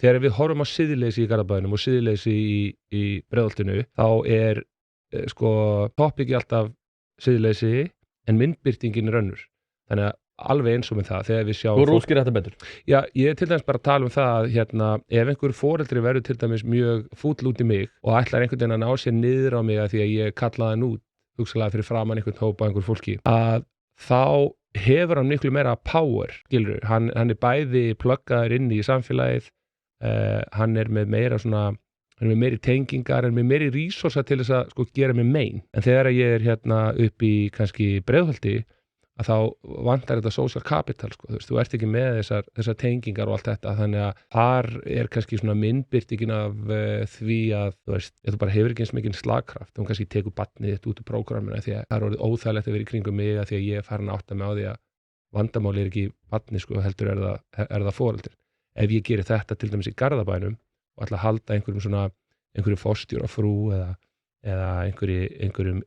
þegar við horfum á siðleysi í Garðabænum og siðleysi í Breiðholtinu þá sko toppiki alltaf siðleysi en myndbirtingin önnur. Þannig að alveg eins og með það þegar við sjáum Þú útskýrir þetta betur. Já, ég til dæmis bara að tala það að ef einhver foreldri verður til dæmis mjög fúll út í mig og ætlar einhvern veginn að ná sér niður á mig að því að ég kalla hann út hugsanlega fyrir framan einhvern hópa einhver fólki að þá hefur hann miklu meira power, skilur, hann bæði pluggaður inn í samfélagið, hann með meira svona, hann með meiri tengingar, hann með meiri resursa til þess að sko gera mig mein. En þegar ég upp í kannski Breiðholti að þá vantar þetta social capital sko, þú ert ekki með þessar tengingar og allt þetta, þannig að þar kannski svona myndbirtingin af því að þú bara hefur ekki eins mikinn slagkraft, þú kannski tekur barnið þitt út úr prógramminu því að það er orðið óþægilegt að vera í kringum mig að því að ég er farin að átta mig á því að vandamáli ekki barnið sko, heldur er það foreldrir. Ef ég gerir þetta til dæmis í Garðabænum og ætla að halda einhverjum forstjórafrú eða einhverjum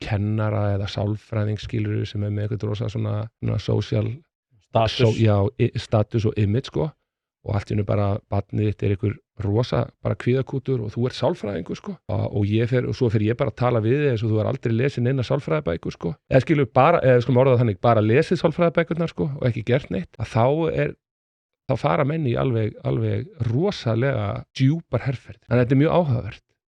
kennara eða sálfræðing skilur sem með eitthvað rosa svona social status og image sko og allt í einu bara barnið þitt einhver rosa bara kvíðakútur og þú ert sálfræðingur sko og svo fer ég bara að tala við þig eins og þú aldrei lesið neina sálfræðibækur sko eða skilur bara, skulum orða það þannig, bara lesið sálfræðibækurnar sko og ekki gert neitt að þá fara menn í alveg rosalega djúpar herferðir. Þannig að þetta er mjög áhugavert.